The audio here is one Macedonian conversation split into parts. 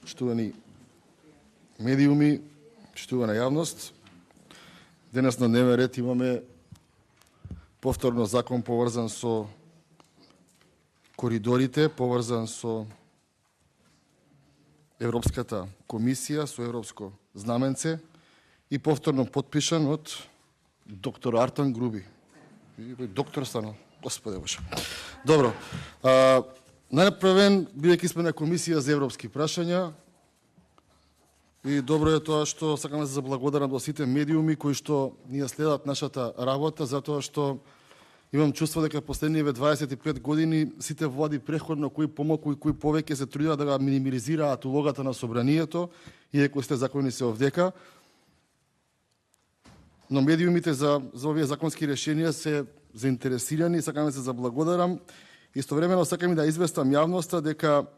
Почитувани медиуми, почитувана јавност, денес на дневен ред имаме повторно закон поврзан со коридорите, поврзан со Европската комисија, со Европско знаменце и повторно подпишан од доктор Артан Груби. Доктор станал, Господе Боже. Добро. Најнаправен, бидејќи сме на Комисија за европски прашања, и добро е тоа што сакам да се заблагодарам до сите медиуми кои што ни ја следат нашата работа, затоа што имам чувство дека последниве 25 години сите влади преходно кои помалку и кои повеќе се трудат да го минимизираат улогата на собранието, иако сте закони се овдека. Но медиумите за овие законски решенија се заинтересирани, сакам да се заблагодарам. Истовремено сакам и да известам јавноста дека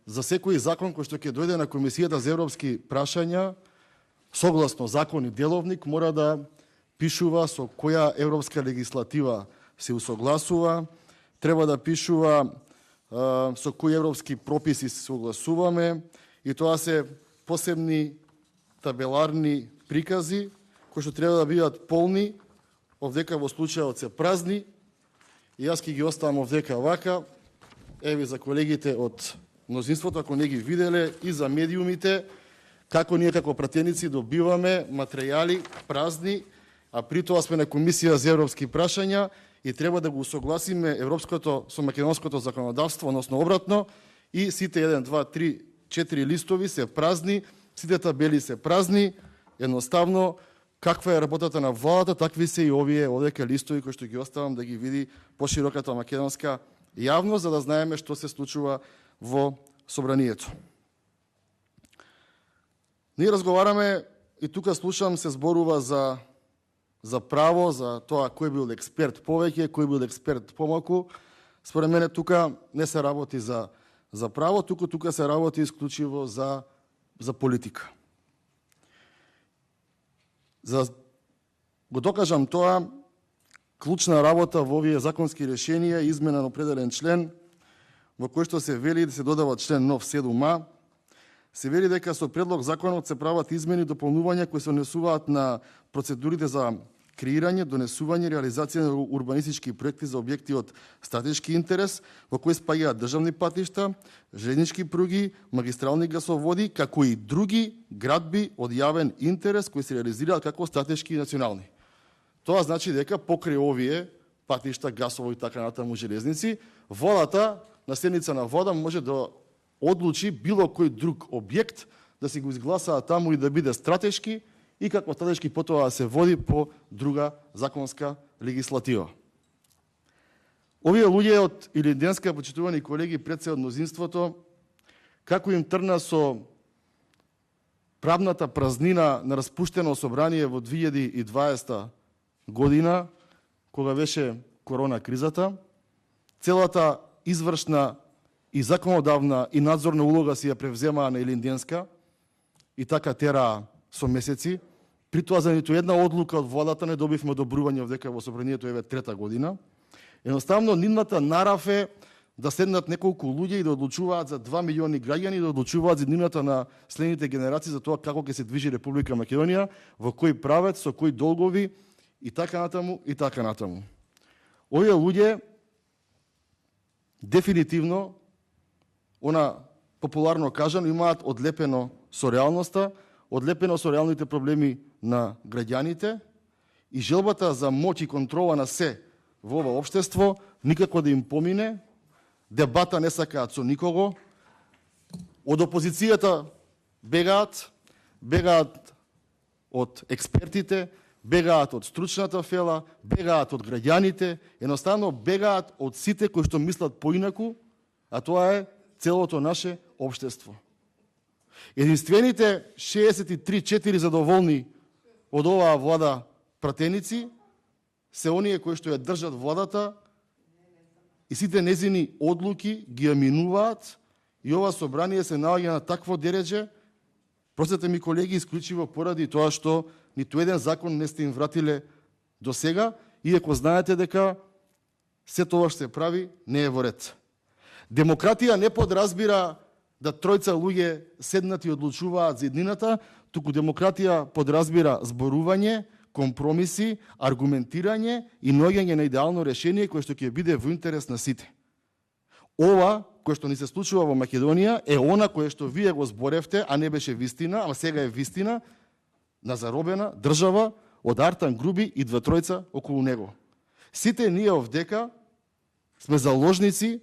за секој закон кој што ќе дојде на Комисијата за европски прашања, согласно закон и деловник, мора да пишува со која европска легислатива се усогласува, треба да пишува со кои европски прописи се согласуваме, и тоа се посебни табеларни прикази кои што треба да бидат полни, овдека во случајот се празни, и јас ќе ги оставам овдека вака, еви за колегите од мнозинството, ако не ги виделе, и за медиумите, како ние како пратеници добиваме материјали празни, а при тоа сме на Комисија за европски прашања и треба да го усогласиме европското со македонското законодавство, односно обратно, и сите 1, 2, 3, 4 листови се празни, сите табели се празни, едноставно, каква е работата на владата, такви се и овие овдека листови кои што ги оставам да ги види пошироката македонска јавност, за да знаеме што се случува во собранието. Ние разговараме и тука слушам се зборува за право, за тоа кој бил експерт повеќе, кој бил експерт помалку. Според мене тука не се работи за право, тука се работи исклучиво за политика. За го докажам тоа, клучна работа во овие законски решенија е измена на определен член во кој што се вели да се додава член нов 7а, се вели дека со предлог законот се прават измени и дополнувања кои се однесуваат на процедурите за креирање, донесување, реализација на урбанистички проекти за објекти од стратешки интерес, во кои спаѓаат државни патишта, железнички пруги, магистрални гасоводи, како и други градби од јавен интерес кои се реализираат како стратешки и национални. Тоа значи дека покрај овие патишта, гасово и така натаму железници, водата, наследница на вода може да одлучи било кој друг објект да си го изгласаа таму и да биде стратешки и како стратешки потоа да се води по друга законска легислатива. Овие луѓе од Илинденска, почитувани колеги, пред се од мнозинството, како им трна со правната празнина на распуштено собрание во 2020 година, кога беше корона кризата, целата извршна и законодавна и надзорна улога си ја превземаа на Илинденска и така тераа со месеци. При тоа за ниту една одлука од владата не добивме одобрување овдека во собранието еве трета година. Едноставно нивната нарав е да седнат неколку луѓе и да одлучуваат за 2 милиони граѓани, да одлучуваат за иднината на следните генерации за тоа како ќе се движи Република Македонија, во кој правец, со кои долгови и така натаму и така натаму. Овие луѓе дефинитивно, она популарно кажано, имаат одлепено со реалноста, одлепено со реалните проблеми на граѓаните и желбата за моќ и контрола на се во ова општество никако да им помине, дебата не сакаат со никого, од опозицијата бегаат од експертите, бегаат од стручната фела, бегаат од граѓаните, едноставно бегаат од сите кои што мислат поинаку, а тоа е целото наше општество. Единствените 63-4 задоволни од оваа влада пратеници се оние кои што ја држат владата и сите незини одлуки ги ја минуваат и ова собрание се наоѓа на такво дередже, простете ми колеги, исклучиво поради тоа што ниту еден закон не сте им вратиле до сега, иако знаете дека се тоа што се прави не е во ред. Демократија не подразбира да тројца луѓе седнат и одлучуваат за еднината, туку демократија подразбира зборување, компромиси, аргументирање и наоѓање на идеално решение кое што ќе биде во интерес на сите. Ова, кое што ни се случува во Македонија, е она кое што вие го зборевте, а не беше вистина, а сега е вистина, на заробена држава од Артан Груби и тројца околу него. Сите ние овдека сме заложници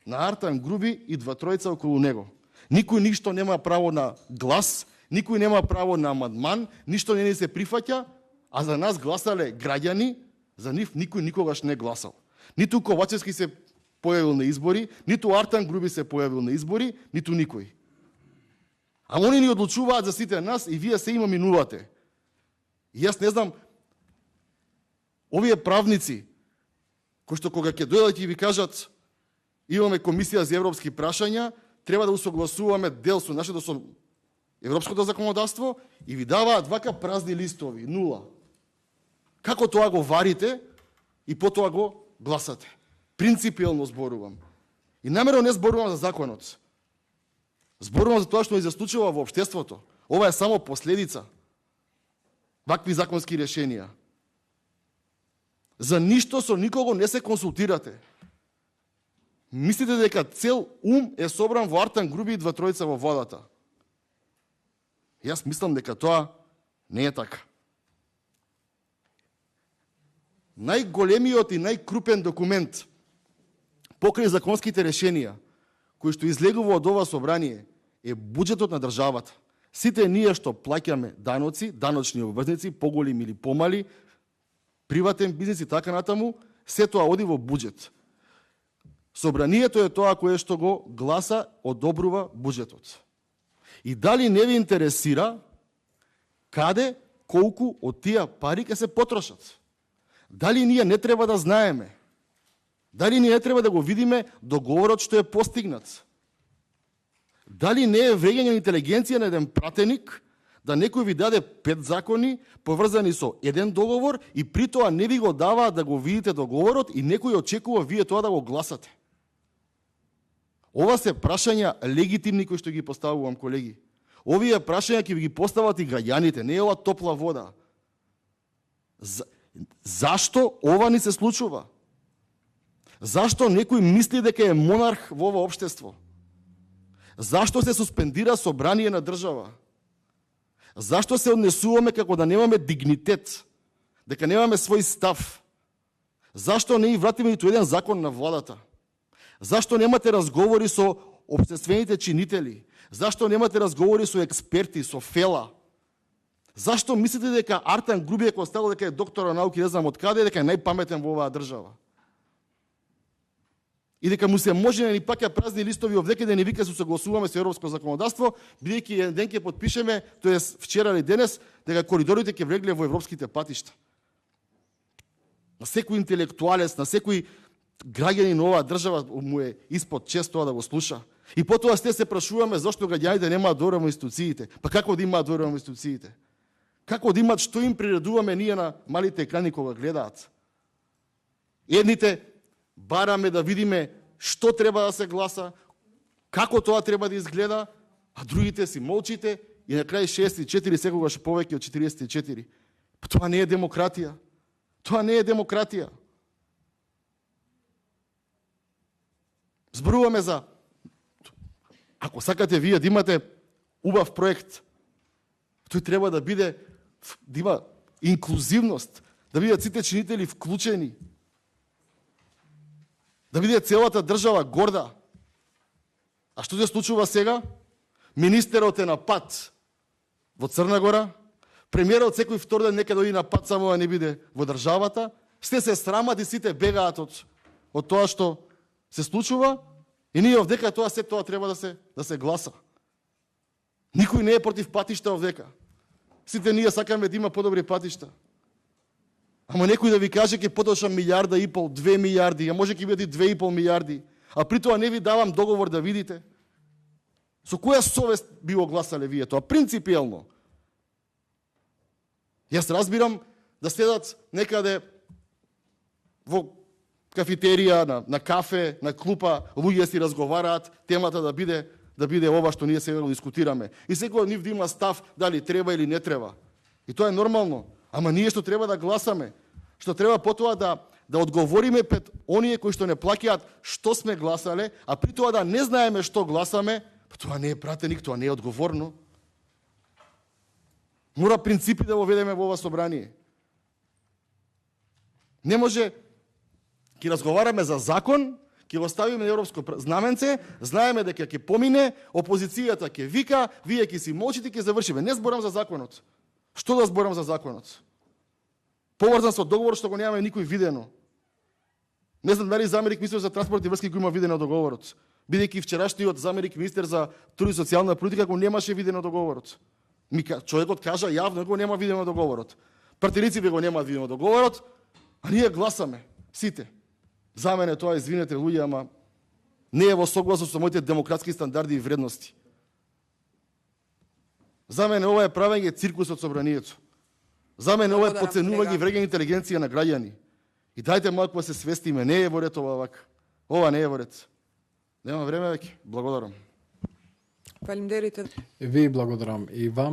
на Артан Груби и тројца околу него. Никој ништо нема право на глас, никој нема право на амандман, ништо не ни се прифаќа, а за нас гласале граѓани, за нив никој никогаш не гласал. Ниту Ковачевски се појавил на избори, ниту Артан Груби се појавил на избори, ниту никој. А они ни одлучуваат за сите нас и вие се има минувате. И јас не знам, овие правници, кои што кога ќе дојдат и ви кажат имаме комисија за европски прашања, треба да усогласуваме дел со нашето со европското законодавство и ви даваат вака празни листови, нула. Како тоа го варите и потоа го гласате? Принципиелно зборувам. И намерно не зборувам за законот. Зборувам за тоа што ни се случува во општеството. Ова е само последица. Вакви законски решенија. За ништо со никого не се консултирате. Мислите дека цел е собран во Артан Груби и тројца во водата. Јас мислам дека тоа не е така. Најголемиот и најкрупен документ покрај законските решенија кои што излегува од ова собрание е буџетот на државата. Сите ние што плаќаме даноци, даночни обврзници, поголеми или помали, приватен бизнис и така натаму, се тоа оди во буџет. Собранието е тоа кое што го гласа, одобрува буџетот. И дали не ви интересира каде, колку од тие пари ќе се потрошат? Дали ние не треба да знаеме? Дали ние не треба да го видиме договорот што е постигнат? Дали не е вреѓање на интелигенција на еден пратеник да некој ви даде 5 закони поврзани со еден договор и при тоа не ви го дава да го видите договорот и некој очекува вие тоа да го гласате? Ова се прашања легитимни кои што ги поставувам, колеги. Овие прашања ќе ви ги постават и граѓаните, не е ова топла вода. Зашто ова ни се случува? Зашто некој мисли дека е монарх во ова општество? Зашто се суспендира собрание на држава? Зашто се однесуваме како да немаме дигнитет? Дека немаме свој став? Зашто не и вратиме ниту еден закон на владата? Зашто немате разговори со општествените чинители? Зашто немате разговори со експерти, со фела? Зашто мислите дека Артан Груби е стало дека е доктор на науки, не знам од каде, дека е најпаметен во оваа држава? И дека му се може да ни паќа празни листови овдеке да не вика се согласуваме со европско законодавство, бидејќи еден ден ќе потпишеме, тоест вчера или денес, дека коридорите ќе влегле во европските патишта. На секој интелектуалец, на секој граѓанин на оваа држава му е испод чест тоа да го слуша. И потоа сте се прашуваме зошто граѓаните немаат доверба во институциите. Па како да имаат доверба во институциите? Како да имаат, што им приредуваме ние на малите екрани кога гледаат? Едните бараме да видиме што треба да се гласа, како тоа треба да изгледа, а другите си молчите и на крај 64 секогаш повеќе од 44. Па тоа не е демократија. Тоа не е демократија. Зборуваме за, ако сакате вие да имате убав проект, тој треба да биде, да има инклузивност, да бидат сите чинители вклучени, да биде целата држава горда. А што се случува сега? Министерот е на пат во Црна Гора, премиерот секој втор ден нека дојде на пат само да не биде во државата, сте се срамат и сите бегаат од тоа што се случува и ние овдека тоа се тоа треба да се гласа. Никој не е против патишта овдека. Сите ние сакаме да има подобри патишта. Ама некој да ви каже ќе потрошам 1,5 милиарди, 2 милиарди, а може ќе биде 2,5 милиарди, а при тоа не ви давам договор да видите. Со која совест би го гласале вие тоа? Принципиелно. Јас разбирам да седат некаде во кафетерија, на кафе, на клупа, луѓе си разговараат, темата да биде да биде ова што ние сега го дискутираме. И секој од нив да има став дали треба или не треба. И тоа е нормално. Ама ние што треба да гласаме, што треба потоа да одговориме пред оние кои што не плаќаат што сме гласале, а при тоа да не знаеме што гласаме, тоа не е пратеник, тоа не е одговорно. Мора принципи да воведеме во ова собрание. Не може, ќе разговараме за закон, ќе го ставиме на европско знаменце, знаеме дека ќе помине, опозицијата ќе вика, вие ќе си молчите, ќе завршиме. Не зборам за законот. Што да зборам за законот? Поврзан со договор што го немаме никој видено. Не знам дали заменик министер за транспорт и врски го има видено договорот. Бидејќи вчерашниот заменик министер за труд и социјална политика го немаше видено договорот. Човекот кажа јавно го нема видено договорот. Партијците го немаат видено договорот, а ние гласаме сите. За мене тоа, извинете луѓе, ама не е во согласност со моите демократски стандарди и вредности. За мене ова е правење циркус од собранието. За мене ова е поценување и вреѓање интелигенција на граѓани. И дајте малку да се свестиме, не е во ред ова вака. Ова не е во ред. Нема време веќе. Благодарам. Фалимдерите. Ви благодарам и вам.